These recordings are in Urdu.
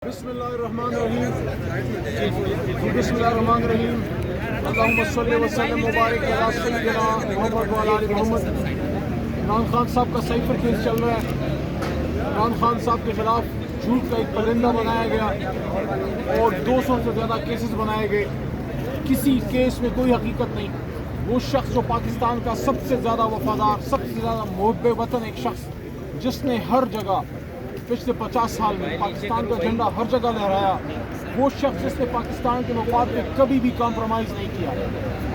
بسم اللہ الرحمن الرحیم بسم اللہ الرحمن الرحیم اللہم صلی وسلم مبارک علی سیدنا محمد وعلی آل محمد۔ عمران خان صاحب کا سائفر کیس چل رہا ہے۔ عمران خان صاحب کے خلاف جھوٹ کا ایک پرندہ بنایا گیا اور 200 سے زیادہ کیسز بنائے گئے۔ کسی کیس میں کوئی حقیقت نہیں۔ وہ شخص جو پاکستان کا سب سے زیادہ وفادار، سب سے زیادہ محب وطن ایک شخص جس نے ہر جگہ پچھلے 50 سال میں پاکستان کا جھنڈا ہر جگہ لہرایا، وہ شخص جس نے پاکستان کے مفاد پہ کبھی بھی کمپرومائز نہیں کیا،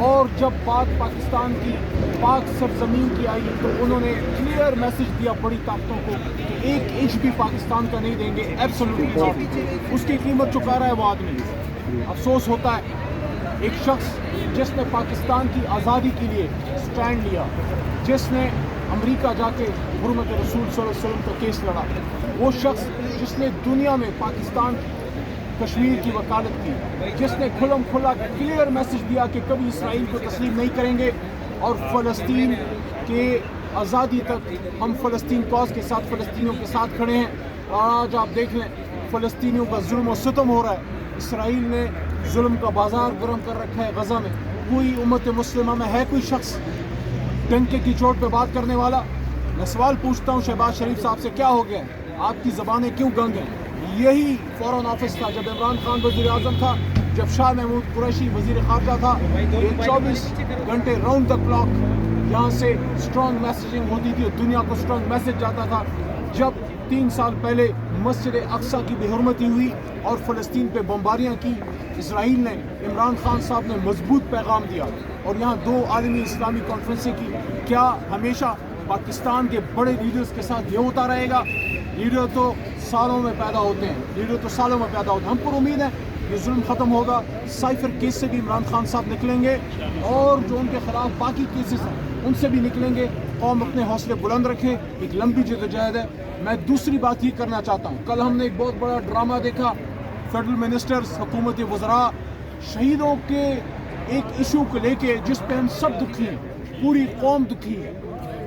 اور جب بات پاکستان کی پاک سرزمین کی آئی تو انہوں نے کلیئر میسج دیا بڑی طاقتوں کو کہ 1 انچ بھی پاکستان کا نہیں دیں گے، ایبسولوٹلی ناٹ۔ اس کی قیمت چکا رہا ہے وہ آدمی۔ افسوس ہوتا ہے ایک شخص جس نے پاکستان کی آزادی کے لیے سٹینڈ لیا، جس نے امریکہ جا کے حرمت رسول صلی اللہ علیہ وسلم کا کیس لڑا، وہ شخص جس نے دنیا میں پاکستان کشمیر کی وکالت کی، جس نے کھلم کھلا کلیئر میسج دیا کہ کبھی اسرائیل کو تسلیم نہیں کریں گے اور فلسطین کے آزادی تک ہم فلسطین کاز کے ساتھ، فلسطینیوں کے ساتھ کھڑے ہیں۔ اور آج آپ دیکھ لیں فلسطینیوں کا ظلم و ستم ہو رہا ہے۔ اسرائیل نے ظلم کا بازار گرم کر رکھا ہے غزہ میں۔ کوئی امت مسلمہ میں ہے کوئی شخص ڈنکے کی چوٹ پہ بات کرنے والا؟ میں سوال پوچھتا ہوں شہباز شریف صاحب سے، کیا ہو گیا ہے؟ آپ کی زبانیں کیوں گنگ ہیں؟ یہی فورن آفس تھا جب عمران خان وزیر اعظم تھا، جب شاہ محمود قریشی وزیر خارجہ تھا۔ یہ 24 گھنٹے راؤنڈ دا کلاک یہاں سے اسٹرانگ میسیجنگ ہوتی تھی، دنیا کو اسٹرانگ میسج جاتا تھا۔ جب 3 سال پہلے مسجد اقصیٰ کی بے حرمتی ہوئی اور فلسطین پہ بمباریاں کی، اسرائیل نے، عمران خان صاحب نے مضبوط پیغام دیا اور یہاں 2 عالمی اسلامی کانفرنسیں کی۔ کیا ہمیشہ پاکستان کے بڑے لیڈرز کے ساتھ یہ ہوتا رہے گا؟ لیڈر تو سالوں میں پیدا ہوتے ہیں، ہم پر امید ہے یہ ظلم ختم ہوگا۔ سائفر کیس سے بھی عمران خان صاحب نکلیں گے اور جو ان کے خلاف باقی کیسز ہیں ان سے بھی نکلیں گے۔ قوم اپنے حوصلے بلند رکھے، ایک لمبی جدوجہد ہے۔ میں دوسری بات یہ کرنا چاہتا ہوں، کل ہم نے ایک بہت بڑا ڈرامہ دیکھا، فیڈرل منسٹرز، حکومت وزراء شہیدوں کے ایک ایشو کو لے کے جس پہ ہم سب دکھی ہیں، پوری قوم دکھی ہے،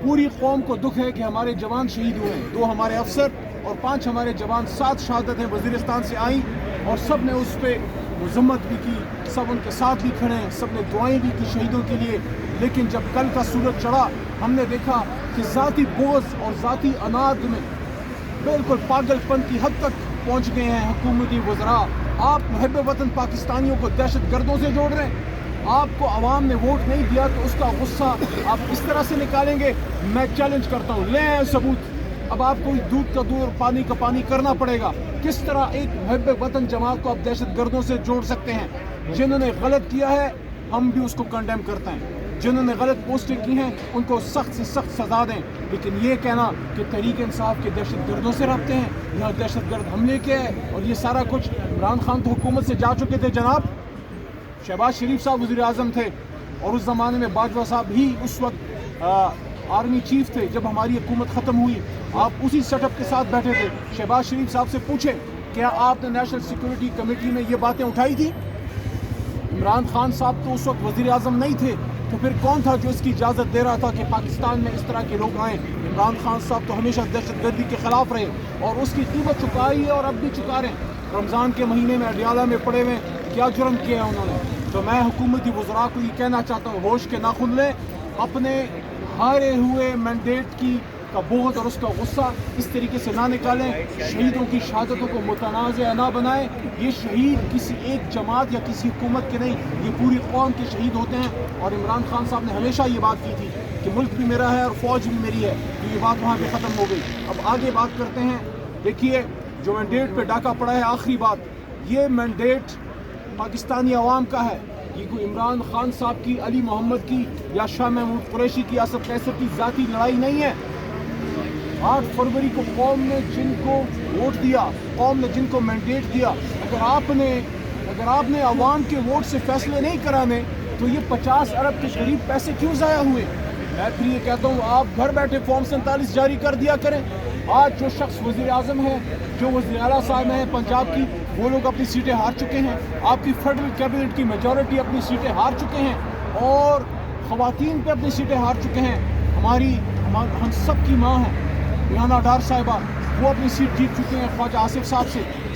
پوری قوم کو دکھ ہے کہ ہمارے جوان شہید ہوئے ہیں، 2 ہمارے افسر اور 5 ہمارے جوان، 7 شہادتیں وزیرستان سے آئیں اور سب نے اس پہ مذمت بھی کی، سب ان کے ساتھ بھی کھڑے ہیں، سب نے دعائیں بھی کی شہیدوں کے لیے۔ لیکن جب کل کا سورج چڑھا ہم نے دیکھا کہ ذاتی بغض اور ذاتی اناد میں بالکل پاگل پن کی حد تک پہنچ گئے ہیں حکومتی وزراء۔ آپ محب وطن پاکستانیوں کو دہشت گردوں سے جوڑ رہے ہیں۔ آپ کو عوام نے ووٹ نہیں دیا تو اس کا غصہ آپ کس طرح سے نکالیں گے؟ میں چیلنج کرتا ہوں، لیں ثبوت۔ اب آپ کو دودھ کا دودھ اور پانی کا پانی کرنا پڑے گا۔ کس طرح ایک محب وطن جماعت کو آپ دہشت گردوں سے جوڑ سکتے ہیں؟ جنہوں نے غلط کیا ہے ہم بھی اس کو کنڈیم کرتے ہیں، جنہوں نے غلط پوسٹیں کی ہیں ان کو سخت سے سخت سزا دیں۔ لیکن یہ کہنا کہ تحریک انصاف کے دہشت گردوں سے رابطے ہیں، یہاں دہشت گرد حملے کیا ہے اور یہ سارا کچھ، عمران خان تو حکومت سے جا چکے تھے جناب، شہباز شریف صاحب وزیر اعظم تھے اور اس زمانے میں باجوہ صاحب ہی اس وقت آرمی چیف تھے جب ہماری حکومت ختم ہوئی۔ آپ اسی سیٹ اپ کے ساتھ بیٹھے تھے۔ شہباز شریف صاحب سے پوچھیں کیا آپ نے نیشنل سیکورٹی کمیٹی میں یہ باتیں اٹھائی تھی؟ عمران خان صاحب تو اس وقت وزیر اعظم نہیں تھے، تو پھر کون تھا جو اس کی اجازت دے رہا تھا کہ پاکستان میں اس طرح کے لوگ آئیں؟ عمران خان صاحب تو ہمیشہ دہشت گردی کے خلاف رہے اور اس کی قیمت چکائی ہے اور اب بھی چکا رہے ہیں۔ رمضان کے مہینے میں اڈیالہ میں پڑے ہوئے کیا جرم کیا ہے انہوں نے؟ تو میں حکومتی وزراء کو یہ کہنا چاہتا ہوں، ہوش کے ناخن لیں، اپنے ہارے ہوئے مینڈیٹ کی کا بغض اور اس کا غصہ اس طریقے سے نہ نکالیں، شہیدوں کی شہادتوں کو متنازع نہ بنائیں۔ یہ شہید کسی ایک جماعت یا کسی حکومت کے نہیں، یہ پوری قوم کے شہید ہوتے ہیں۔ اور عمران خان صاحب نے ہمیشہ یہ بات کی تھی کہ ملک بھی میرا ہے اور فوج بھی میری ہے، تو یہ بات وہاں پہ ختم ہو گئی۔ اب آگے بات کرتے ہیں۔ دیکھیے جو مینڈیٹ پہ ڈاکہ پڑا ہے، آخری بات، یہ مینڈیٹ پاکستانی عوام کا ہے، یہ کوئی عمران خان صاحب کی، علی محمد کی یا شاہ محمود قریشی کی، اسد قیصر کی ذاتی لڑائی نہیں ہے۔ 8 فروری کو قوم نے جن کو ووٹ دیا، قوم نے جن کو مینڈیٹ دیا، اگر آپ نے عوام کے ووٹ سے فیصلے نہیں کرانے تو یہ 50 ارب کے قریب پیسے کیوں ضائع ہوئے؟ میں پھر یہ کہتا ہوں آپ گھر بیٹھے فارم 47 جاری کر دیا کریں۔ آج جو شخص وزیر اعظم ہے، جو وزیر اعلیٰ صاحب ہیں پنجاب کی، وہ لوگ اپنی سیٹیں ہار چکے ہیں، آپ کی فیڈرل کیبنٹ کی میجورٹی اپنی سیٹیں ہار چکے ہیں اور خواتین پہ اپنی سیٹیں ہار چکے ہیں۔ ہم سب کی ماں ہیں ریحانہ ڈار صاحبہ، وہ اپنی سیٹ جیت چکے ہیں خواجہ آصف صاحب سے۔